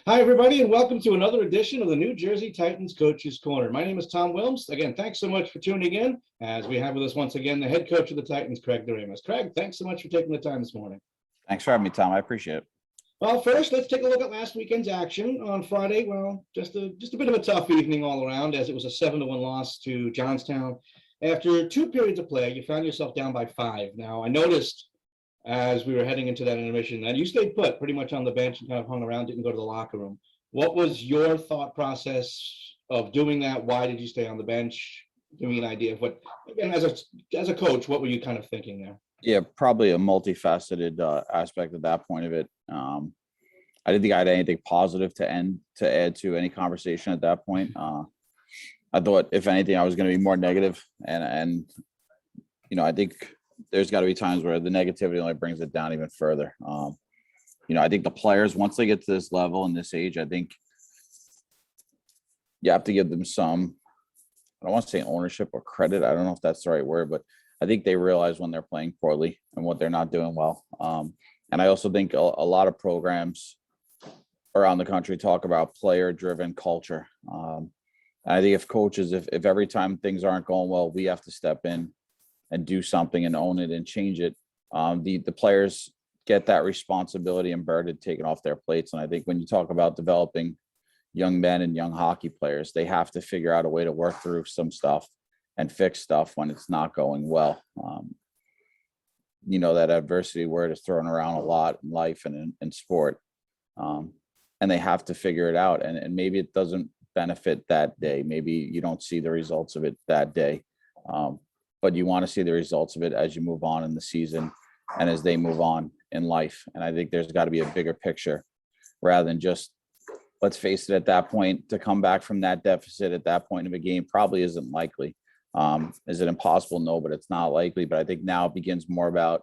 Hi, everybody, and welcome to another edition of the New Jersey Titans Coaches Corner. My name is Tom Willms. Again, thanks so much for tuning in as we have with us once again the head coach of the Titans, Craig Doremus. Craig, thanks so much for taking the time this morning. Thanks for having me, Tom. I appreciate it. Well, first, let's take a look at last weekend's action on Friday. Well, just a bit of a tough evening all around, as it was a 7-1 loss to Johnstown. After two periods of play, you found yourself down by 5. Now, I noticed as we were heading into that intermission that you stayed put pretty much on the bench and kind of hung around, didn't go to the locker room. What was your thought process of doing that? Why did you stay on the bench? Give me an idea of what, again, as a coach, what were you kind of thinking there? Yeah, probably a multifaceted aspect at that point of it. I didn't think I had anything positive to add to any conversation at that point. I thought, if anything, I was going to be more negative, and I think there's got to be times where the negativity only brings it down even further. I think the players, once they get to this level and this age, I think you have to give them some, I don't want to say ownership or credit. I don't know if that's the right word, but I think they realize when they're playing poorly and what they're not doing well. And I also think a lot of programs around the country talk about player-driven culture. And I think if coaches, if every time things aren't going well, we have to step in and do something and own it and change it, the players get that responsibility and burden taken off their plates. And I think when you talk about developing young men and young hockey players, they have to figure out a way to work through some stuff and fix stuff when it's not going well. That adversity word is thrown around a lot in life and in sport. And they have to figure it out. And maybe it doesn't benefit that day. Maybe you don't see the results of it that day. But you want to see the results of it as you move on in the season and as they move on in life. And I think there's got to be a bigger picture rather than just, let's face it, at that point, to come back from that deficit at that point of a game probably isn't likely. Is it impossible? No, but it's not likely. But I think now it begins more about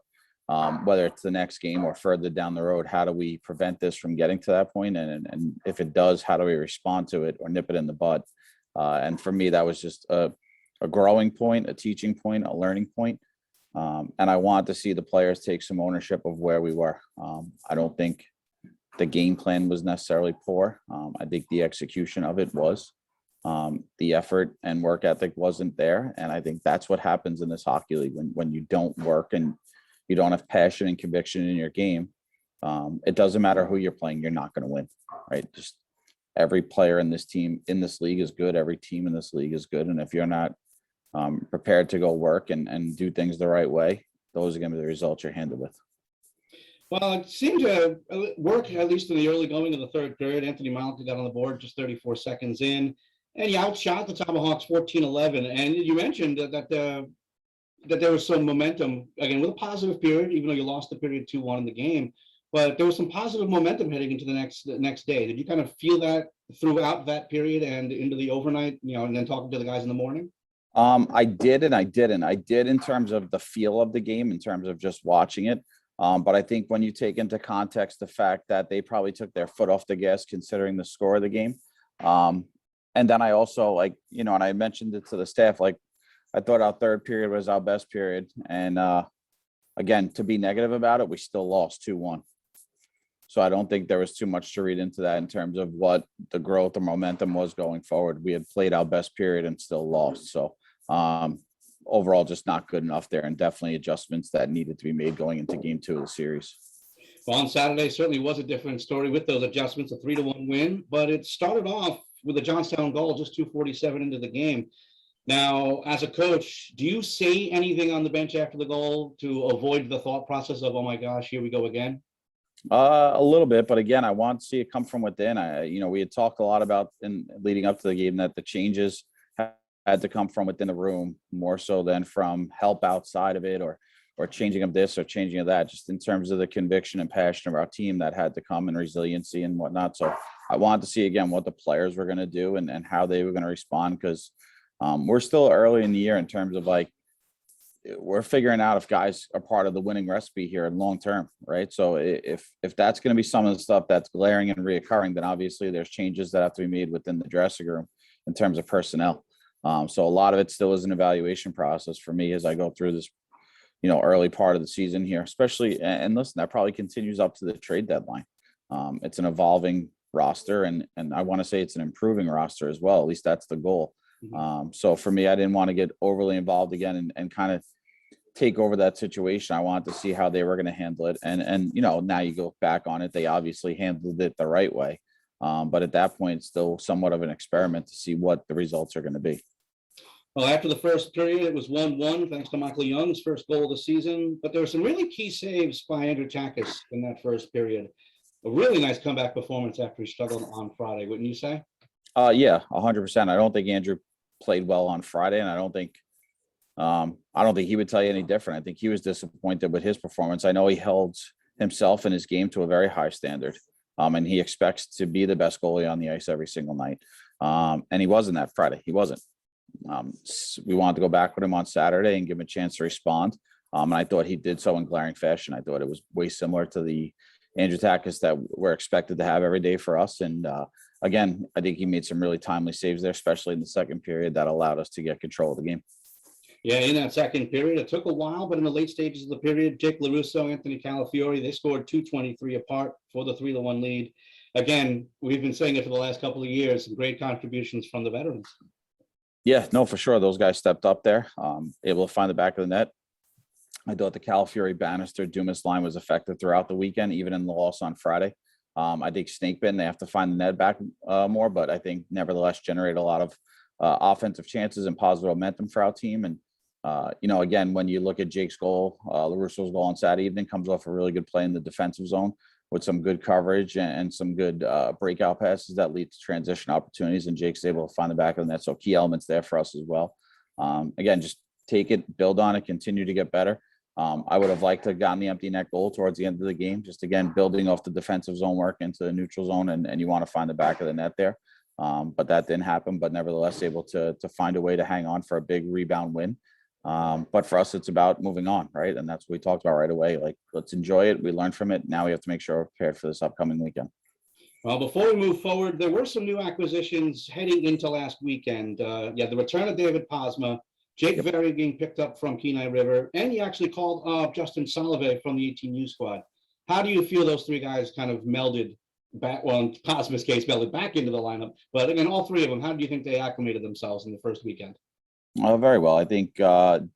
whether it's the next game or further down the road, how do we prevent this from getting to that point? And if it does, how do we respond to it or nip it in the bud? And for me, that was just a growing point, a teaching point, a learning point. And I want to see the players take some ownership of where we were. I don't think the game plan was necessarily poor. I think the execution of it was. The effort and work ethic wasn't there. And I think that's what happens in this hockey league when you don't work and you don't have passion and conviction in your game. It doesn't matter who you're playing, you're not going to win, right? Just every player in this team, in this league is good. Every team in this league is good. And if you're not prepared to go work and do things the right way, those are going to be the results you're handed with. Well, it seemed to work, at least in the early going of the third period. Anthony Malkin got on the board just 34 seconds in, and he outshot the Tomahawks 14-11. And you mentioned that there was some momentum, again, with a positive period, even though you lost the period 2-1 in the game. But there was some positive momentum heading into the next day. Did you kind of feel that throughout that period and into the overnight, and then talking to the guys in the morning? I did and I didn't. I did in terms of the feel of the game, in terms of just watching it. But I think when you take into context the fact that they probably took their foot off the gas considering the score of the game. And then I also, and I mentioned it to the staff, I thought our third period was our best period. And again, to be negative about it, we still lost 2-1. So I don't think there was too much to read into that in terms of what the growth or momentum was going forward. We had played our best period and still lost. So overall, just not good enough there, and definitely adjustments that needed to be made going into game 2 of the series. Well, on Saturday certainly was a different story with those adjustments, a 3-1 win, but it started off with a Johnstown goal just 2:47 into the game. Now, as a coach, do you say anything on the bench after the goal to avoid the thought process of, oh my gosh, here we go again? A little bit, but again, I want to see it come from within. We had talked a lot about in leading up to the game that the changes had to come from within the room more so than from help outside of it or changing of this or changing of that, just in terms of the conviction and passion of our team that had to come, and resiliency and whatnot. So I wanted to see again what the players were going to do and how they were going to respond, because we're still early in the year in terms of we're figuring out if guys are part of the winning recipe here in long term, right? So if that's going to be some of the stuff that's glaring and reoccurring, then obviously there's changes that have to be made within the dressing room in terms of personnel. So a lot of it still is an evaluation process for me as I go through this, early part of the season here, especially. And listen, that probably continues up to the trade deadline. It's an evolving roster, and I want to say it's an improving roster as well. At least that's the goal. So for me, I didn't want to get overly involved again and kind of take over that situation. I wanted to see how they were going to handle it. And now you go back on it, they obviously handled it the right way. But at that point, it's still somewhat of an experiment to see what the results are going to be. Well, after the first period, it was 1-1, thanks to Michael Young's first goal of the season. But there were some really key saves by Andrew Takis in that first period. A really nice comeback performance after he struggled on Friday, wouldn't you say? Yeah, 100%. I don't think Andrew played well on Friday, and I don't think he would tell you any different. I think he was disappointed with his performance. I know he held himself and his game to a very high standard, and he expects to be the best goalie on the ice every single night. And he wasn't that Friday. He wasn't. We wanted to go back with him on Saturday and give him a chance to respond. And I thought he did so in glaring fashion. I thought it was way similar to the Andrew Takis that we're expected to have every day for us. And again, I think he made some really timely saves there, especially in the second period, that allowed us to get control of the game. Yeah, in that second period, it took a while, but in the late stages of the period, Jake LaRusso, Anthony Calafiore, they scored 2:23 apart for the 3-1 lead. Again, we've been saying it for the last couple of years, some great contributions from the veterans. Yeah, no, for sure. Those guys stepped up there, able to find the back of the net. I thought the Calafiore, Bannister, Doremus line was effective throughout the weekend, even in the loss on Friday. I think Snakebin, they have to find the net back more, but I think nevertheless generate a lot of offensive chances and positive momentum for our team. And again, when you look at Jake's goal, LaRusso's goal on Saturday evening comes off a really good play in the defensive zone with some good coverage and some good breakout passes that lead to transition opportunities. And Jake's able to find the back of the net. So key elements there for us as well. Again, just take it, build on it, continue to get better. I would have liked to have gotten the empty net goal towards the end of the game. Just again, building off the defensive zone work into the neutral zone, and you want to find the back of the net there. But that didn't happen, but nevertheless able to find a way to hang on for a big rebound win. But for us, it's about moving on, right? And that's what we talked about right away. Like, let's enjoy it. We learned from it. Now we have to make sure we're prepared for this upcoming weekend. Well, before we move forward, there were some new acquisitions heading into last weekend. The return of David Posma, Jake Very being picked up from Kenai River, and he actually called up Justin Solove from the 18U squad. How do you feel those three guys kind of melded back, well, in Posma's case, melded back into the lineup? But again, all three of them, how do you think they acclimated themselves in the first weekend? Very well. I think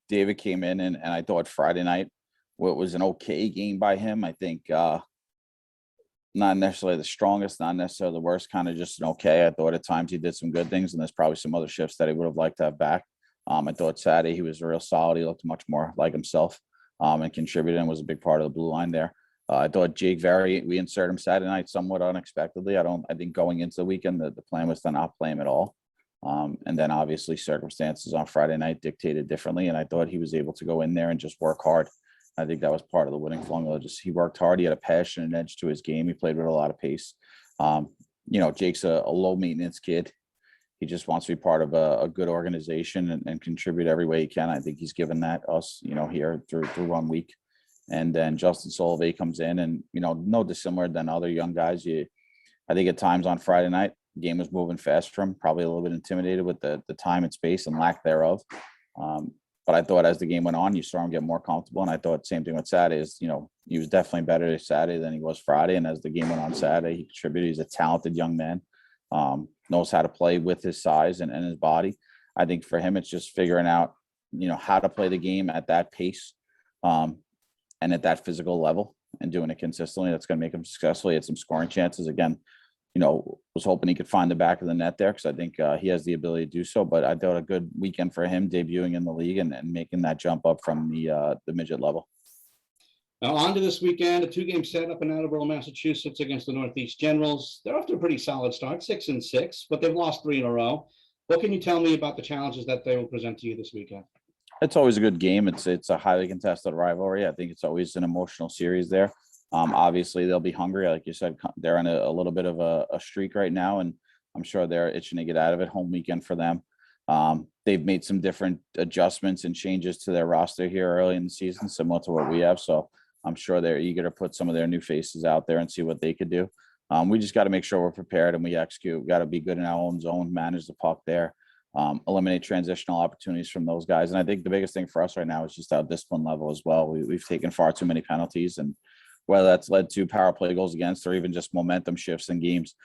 David came in and I thought Friday night was an okay game by him. I think not necessarily the strongest, not necessarily the worst, kind of just an okay. I thought at times he did some good things, and there's probably some other shifts that he would have liked to have back. I thought Saturday he was real solid. He looked much more like himself and contributed and was a big part of the blue line there. I thought Jake Very, we inserted him Saturday night somewhat unexpectedly. I think going into the weekend, the plan was to not play him at all. And then obviously circumstances on Friday night dictated differently. And I thought he was able to go in there and just work hard. I think that was part of the winning formula. Just he worked hard. He had a passion and edge to his game. He played with a lot of pace. Jake's a low maintenance kid. He just wants to be part of a good organization and contribute every way he can. I think he's given that us, here through 1 week. And then Justin Solove comes in and, no dissimilar than other young guys. I think at times on Friday night, the game was moving fast for him, probably a little bit intimidated with the time and space and lack thereof. But I thought as the game went on, you saw him get more comfortable. And I thought same thing with Saturday is, he was definitely better Saturday than he was Friday. And as the game went on Saturday, he contributed. He's a talented young man, knows how to play with his size and his body. I think for him, it's just figuring out, how to play the game at that pace and at that physical level and doing it consistently. That's going to make him successful. He had some scoring chances. Again, was hoping he could find the back of the net there because I think he has the ability to do so. But I thought a good weekend for him debuting in the league and making that jump up from the midget level. Now on to this weekend, a 2-game set up in Attleboro, Massachusetts against the Northeast Generals. They're off to a pretty solid start, 6-6, but they've lost 3 in a row. What can you tell me about the challenges that they will present to you this weekend? It's always a good game. It's a highly contested rivalry. I think it's always an emotional series there. Obviously they'll be hungry. Like you said, they're on a little bit of a streak right now, and I'm sure they're itching to get out of it. Home weekend for them. They've made some different adjustments and changes to their roster here early in the season, similar to what we have. So I'm sure they're eager to put some of their new faces out there and see what they could do. We just got to make sure we're prepared and we execute. We got to be good in our own zone, manage the puck there, eliminate transitional opportunities from those guys. And I think the biggest thing for us right now is just our discipline level as well. We've taken far too many penalties, and whether that's led to power play goals against or even just momentum shifts in games,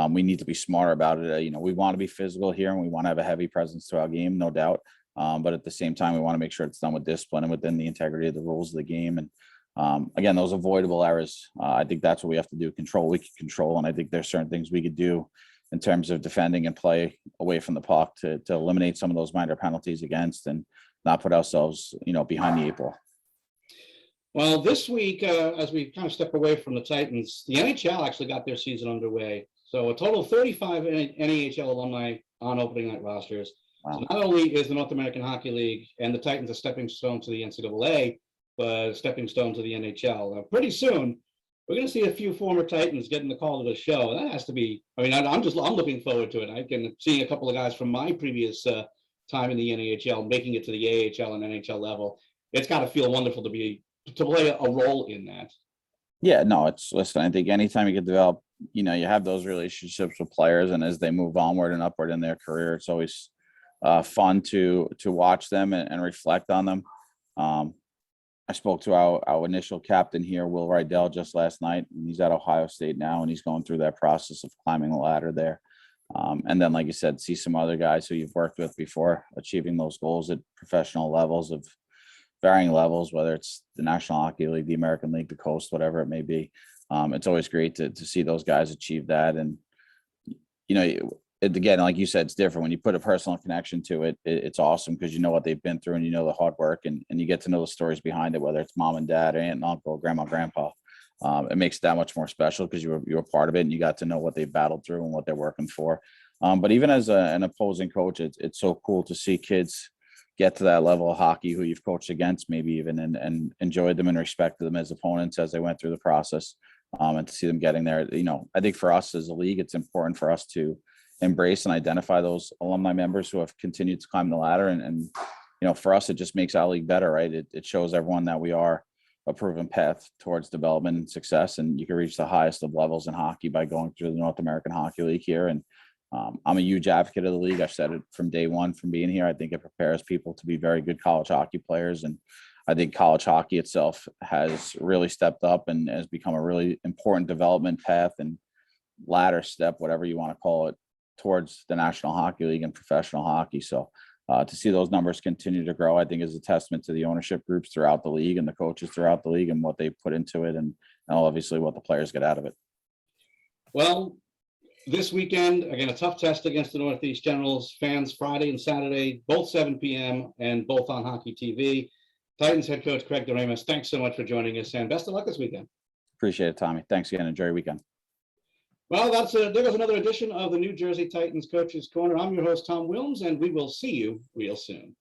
We need to be smarter about it. You know, we want to be physical here and we want to have a heavy presence to our game, no doubt. But at the same time, we want to make sure it's done with discipline and within the integrity of the rules of the game. And again, those avoidable errors, I think that's what we have to do. Control, we can control. And I think there's certain things we could do in terms of defending and play away from the puck to eliminate some of those minor penalties against and not put ourselves, you know, behind the 8 ball. Well, this week, as we kind of step away from the Titans, the NHL actually got their season underway. So a total of 35 NAHL alumni on opening night rosters. Wow. So not only is the North American Hockey League and the Titans a stepping stone to the NCAA, but a stepping stone to the NHL. Now, pretty soon, we're going to see a few former Titans getting the call to the show. That has to be, I mean, I'm looking forward to it. I can see a couple of guys from my previous time in the NAHL making it to the AHL and NHL level. It's got to feel wonderful to play a role in that. Yeah, no, listen, I think anytime you can develop, you know, you have those relationships with players, and as they move onward and upward in their career, it's always fun to watch them and reflect on them. I spoke to our initial captain here, Will Rydell, just last night, and he's at Ohio State now, and he's going through that process of climbing the ladder there. And then, like you said, see some other guys who you've worked with before achieving those goals at professional levels of varying levels, whether it's the National Hockey League, the American League, the Coast, whatever it may be. It's always great to see those guys achieve that. And, you know, again, like you said, it's different when you put a personal connection to it. It's awesome because you know what they've been through and you know the hard work and you get to know the stories behind it, whether it's mom and dad, aunt and uncle, grandma, grandpa. It makes it that much more special because you were part of it and you got to know what they've battled through and what they're working for. But even as an opposing coach, it's so cool to see kids get to that level of hockey who you've coached against, maybe even and enjoyed them and respected them as opponents as they went through the process. And to see them getting there, you know, I think for us as a league, it's important for us to embrace and identify those alumni members who have continued to climb the ladder. And you know, for us, it just makes our league better, right? It shows everyone that we are a proven path towards development and success. And you can reach the highest of levels in hockey by going through the North American Hockey League here. And I'm a huge advocate of the league. I've said it from day one from being here. I think it prepares people to be very good college hockey players. And I think college hockey itself has really stepped up and has become a really important development path and ladder step, whatever you want to call it, towards the National Hockey League and professional hockey. So to see those numbers continue to grow, I think is a testament to the ownership groups throughout the league and the coaches throughout the league and what they put into it and obviously what the players get out of it. Well, this weekend, again, a tough test against the Northeast Generals. Fans Friday and Saturday, both 7 p.m. and both on Hockey TV. Titans head coach Craig Doremus, thanks so much for joining us and best of luck this weekend. Appreciate it, Tommy. Thanks again. Enjoy your weekend. Well, there goes another edition of the New Jersey Titans Coaches Corner. I'm your host, Tom Willms, and we will see you real soon.